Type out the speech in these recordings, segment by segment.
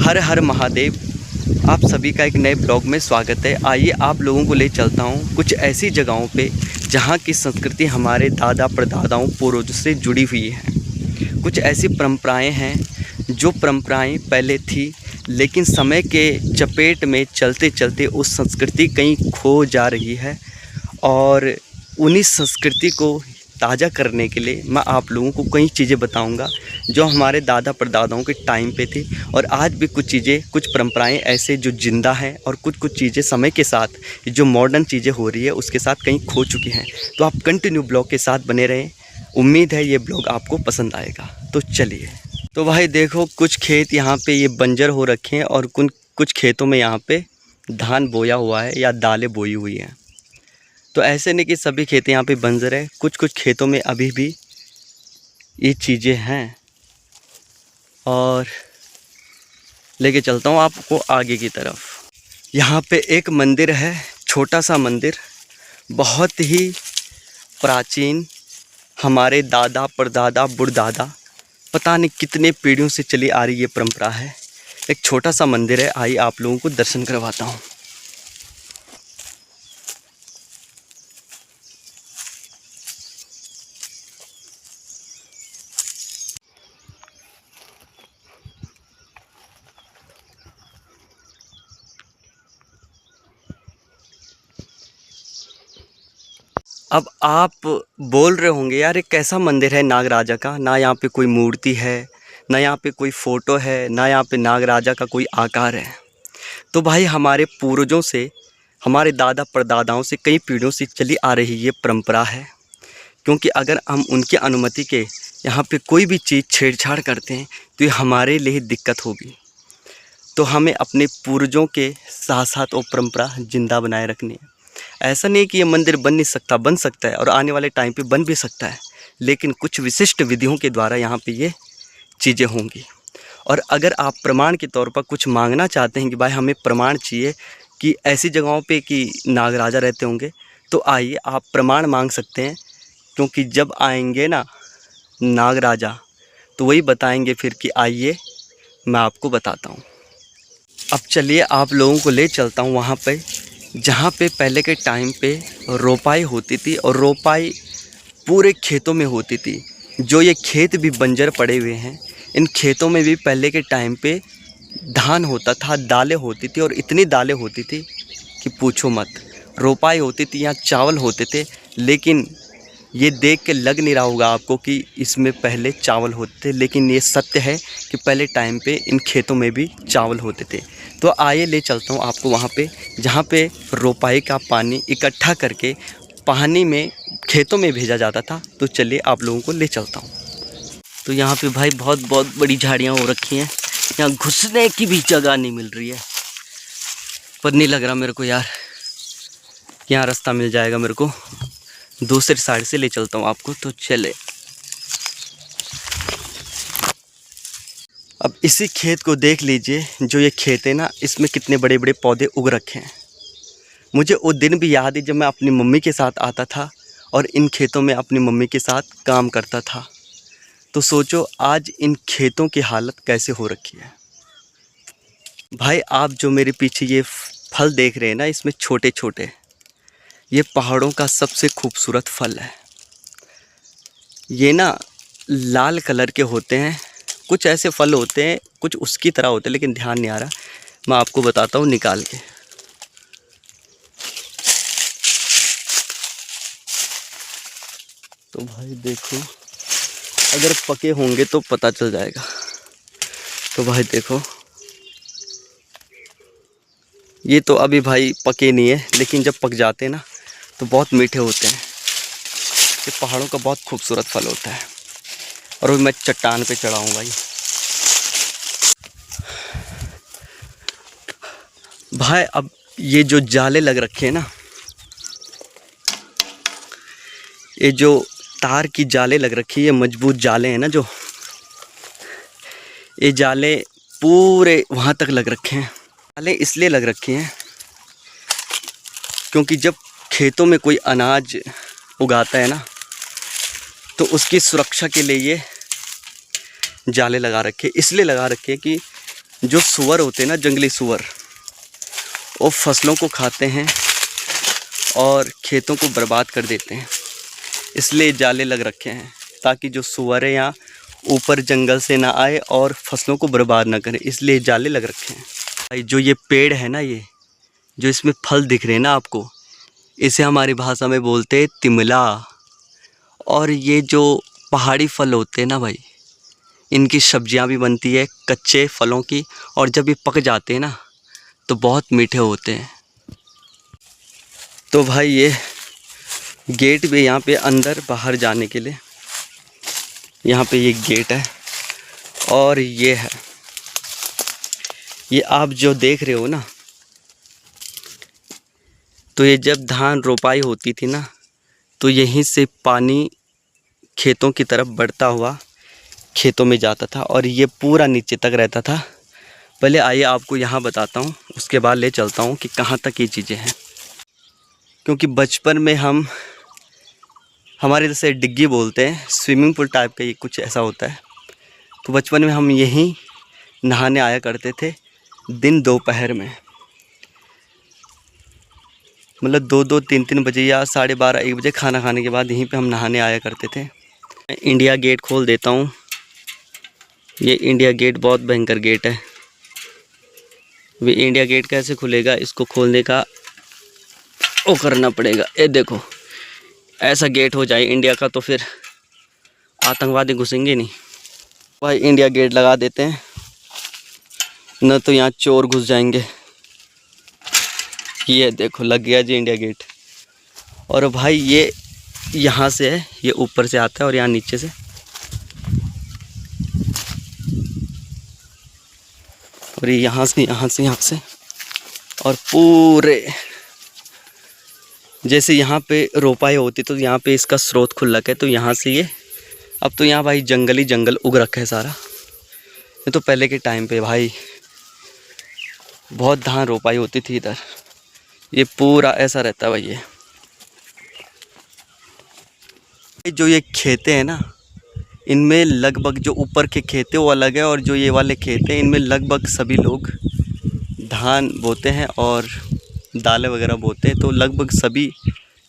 हर हर महादेव। आप सभी का एक नए ब्लॉग में स्वागत है। आइए आप लोगों को ले चलता हूँ कुछ ऐसी जगहों पे जहाँ की संस्कृति हमारे दादा परदादाओं पूर्वजों से जुड़ी हुई है। कुछ ऐसी परंपराएं हैं जो परंपराएं पहले थी, लेकिन समय के चपेट में चलते चलते उस संस्कृति कहीं खो जा रही है। और उन्हीं संस्कृति को ताज़ा करने के लिए मैं आप लोगों को कई चीज़ें बताऊंगा जो हमारे दादा परदादाओं के टाइम पे थी। और आज भी कुछ चीज़ें, कुछ परंपराएं ऐसे जो जिंदा हैं, और कुछ चीज़ें समय के साथ जो मॉडर्न चीज़ें हो रही है उसके साथ कहीं खो चुकी हैं। तो आप कंटिन्यू ब्लॉग के साथ बने रहें। उम्मीद है ये ब्लॉग आपको पसंद आएगा। तो चलिए। तो भाई देखो, कुछ खेत यहाँ पे ये बंजर हो रखे हैं और कुछ खेतों में यहाँ पे धान बोया हुआ है या दालें बोई हुई हैं। तो ऐसे नहीं कि सभी खेत यहाँ पे बंजर है, कुछ कुछ खेतों में अभी भी ये चीज़ें हैं। और लेके चलता हूँ आपको आगे की तरफ। यहाँ पे एक मंदिर है, छोटा सा मंदिर, बहुत ही प्राचीन, हमारे दादा परदादा बुढ़दादा पता नहीं कितने पीढ़ियों से चली आ रही ये परंपरा है। एक छोटा सा मंदिर है, आइए आप लोगों को दर्शन करवाता हूँ। अब आप बोल रहे होंगे यार ये कैसा मंदिर है नागराजा का, ना यहाँ पे कोई मूर्ति है, ना यहाँ पे कोई फ़ोटो है, ना यहाँ पे नागराजा का कोई आकार है। तो भाई हमारे पूर्वजों से, हमारे दादा परदादाओं से कई पीढ़ियों से चली आ रही ये परंपरा है। क्योंकि अगर हम उनकी अनुमति के यहाँ पे कोई भी चीज़ छेड़छाड़ करते हैं तो ये हमारे लिए दिक्कत होगी। तो हमें अपने पूर्वजों के साथ साथ वो परंपरा ज़िंदा बनाए रखनी है। ऐसा नहीं कि ये मंदिर बन नहीं सकता, बन सकता है और आने वाले टाइम पे बन भी सकता है, लेकिन कुछ विशिष्ट विधियों के द्वारा यहाँ पे ये चीज़ें होंगी। और अगर आप प्रमाण के तौर पर कुछ मांगना चाहते हैं कि भाई हमें प्रमाण चाहिए कि ऐसी जगहों पे कि नागराजा रहते होंगे, तो आइए आप प्रमाण मांग सकते हैं। क्योंकि जब आएंगे ना नागराजा तो वही बताएंगे फिर कि आइए मैं आपको बताता हूँ। अब चलिए आप लोगों को ले चलता हूँ वहाँ पे जहाँ पे पहले के टाइम पे रोपाई होती थी, और रोपाई पूरे खेतों में होती थी। जो ये खेत भी बंजर पड़े हुए हैं, इन खेतों में भी पहले के टाइम पे धान होता था, दालें होती थी, और इतनी दालें होती थी कि पूछो मत। रोपाई होती थी, यहाँ चावल होते थे। लेकिन ये देख के लग नहीं रहा होगा आपको कि इसमें पहले चावल होते थे, लेकिन ये सत्य है कि पहले टाइम पे इन खेतों में भी चावल होते थे। तो आइए ले चलता हूँ आपको वहाँ पे जहाँ पे रोपाई का पानी इकट्ठा करके पानी में खेतों में भेजा जाता था। तो चलिए आप लोगों को ले चलता हूँ। तो यहाँ पे भाई बहुत बहुत बड़ी झाड़ियाँ हो रखी हैं, यहाँ घुसने की भी जगह नहीं मिल रही है। पर नहीं लग रहा मेरे को यार यहाँ रास्ता मिल जाएगा मेरे को। दूसरी साइड से ले चलता हूँ आपको, तो चले। अब इसी खेत को देख लीजिए, जो ये खेत है ना, इसमें कितने बड़े बड़े पौधे उग रखे हैं। मुझे वो दिन भी याद है जब मैं अपनी मम्मी के साथ आता था और इन खेतों में अपनी मम्मी के साथ काम करता था। तो सोचो आज इन खेतों की हालत कैसे हो रखी है। भाई आप जो मेरे पीछे ये फल देख रहे हैं ना, इसमें छोटे छोटे, ये पहाड़ों का सबसे खूबसूरत फल है। ये ना लाल कलर के होते हैं। कुछ ऐसे फल होते हैं, कुछ उसकी तरह होते हैं, लेकिन ध्यान नहीं आ रहा, मैं आपको बताता हूँ निकाल के। तो भाई देखो, अगर पके होंगे तो पता चल जाएगा। तो भाई देखो, ये तो अभी भाई पके नहीं है, लेकिन जब पक जाते हैं ना तो बहुत मीठे होते हैं। ये पहाड़ों का बहुत खूबसूरत फल होता है। और अभी मैं चट्टान पे चढ़ा हूँ भाई। भाई अब ये जो जाले लग रखे हैं ना, ये जो तार की जाले लग रखी है, ये मजबूत जाले हैं ना, जो ये जाले पूरे वहाँ तक लग रखे हैं। जाले इसलिए लग रखे हैं क्योंकि जब खेतों में कोई अनाज उगाता है ना, तो उसकी सुरक्षा के लिए ये जाले लगा रखे। इसलिए लगा रखे कि जो सूअर होते हैं ना, जंगली सूअर, वो फसलों को खाते हैं और खेतों को बर्बाद कर देते हैं। इसलिए जाले लग रखे हैं ताकि जो सूअर है यहाँ ऊपर जंगल से ना आए और फसलों को बर्बाद ना करे, इसलिए जाले लग रखे हैं। भाई जो ये पेड़ है ना, ये जो इसमें फल दिख रहे हैं ना आपको, इसे हमारी भाषा में बोलते हैं तिमला। और ये जो पहाड़ी फल होते हैं ना भाई, इनकी सब्जियां भी बनती है कच्चे फलों की, और जब ये पक जाते हैं ना तो बहुत मीठे होते हैं। तो भाई ये गेट भी यहाँ पे अंदर बाहर जाने के लिए, यहाँ पे ये गेट है। और ये है, ये आप जो देख रहे हो ना, तो ये जब धान रोपाई होती थी ना, तो यहीं से पानी खेतों की तरफ बढ़ता हुआ खेतों में जाता था और ये पूरा नीचे तक रहता था। पहले आइए आपको यहाँ बताता हूँ, उसके बाद ले चलता हूँ कि कहाँ तक ये चीज़ें हैं। क्योंकि बचपन में हमारे जैसे डिग्गी बोलते हैं, स्विमिंग पूल टाइप का ये कुछ ऐसा होता है। तो बचपन में हम यहीं नहाने आया करते थे दिन दोपहर में, मतलब 2-2, 3-3 बजे या 12:30, 1 बजे खाना खाने के बाद यहीं पे हम नहाने आया करते थे। इंडिया गेट खोल देता हूँ। ये इंडिया गेट बहुत भयंकर गेट है। वे इंडिया गेट कैसे खुलेगा, इसको खोलने का वो करना पड़ेगा। ये देखो, ऐसा गेट हो जाए इंडिया का तो फिर आतंकवादी घुसेंगे नहीं। भाई इंडिया गेट लगा देते हैं, न तो यहाँ चोर घुस जाएंगे। ये देखो लग गया जी इंडिया गेट। और भाई ये यहाँ से है, ये ऊपर से आता है और यहाँ नीचे से, और ये यहाँ से और पूरे जैसे यहाँ पे रोपाई होती तो यहाँ पे इसका स्रोत खुल रखा है। तो यहाँ से ये, अब तो यहाँ भाई जंगल ही जंगल उग रखा है सारा। ये तो पहले के टाइम पे भाई बहुत धान रोपाई होती थी इधर। ये पूरा ऐसा रहता है भाई। ये जो ये खेते हैं ना, इनमें लगभग जो ऊपर के खेते वो अलग है, और जो ये वाले खेते हैं इनमें लगभग सभी लोग धान बोते हैं और दालें वगैरह बोते हैं। तो लगभग सभी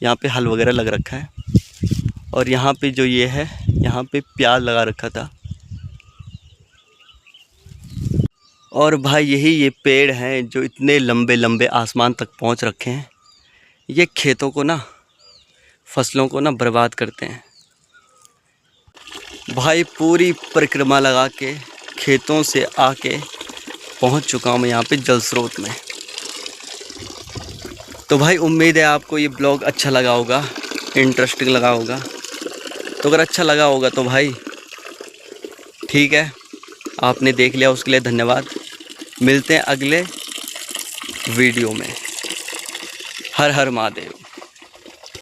यहाँ पे हल वगैरह लग रखा है। और यहाँ पे जो ये है, यहाँ पे प्याज लगा रखा था। और भाई यही ये पेड़ हैं जो इतने लंबे लंबे आसमान तक पहुँच रखे हैं। ये खेतों को ना, फसलों को ना बर्बाद करते हैं। भाई पूरी परिक्रमा लगा के खेतों से आके पहुंच चुका हूं मैं यहाँ पे जल स्रोत में। तो भाई उम्मीद है आपको ये ब्लॉग अच्छा लगा होगा, इंटरेस्टिंग लगा होगा। तो अगर अच्छा लगा होगा तो भाई ठीक है, आपने देख लिया उसके लिए धन्यवाद। मिलते हैं अगले वीडियो में। हर हर महादेव।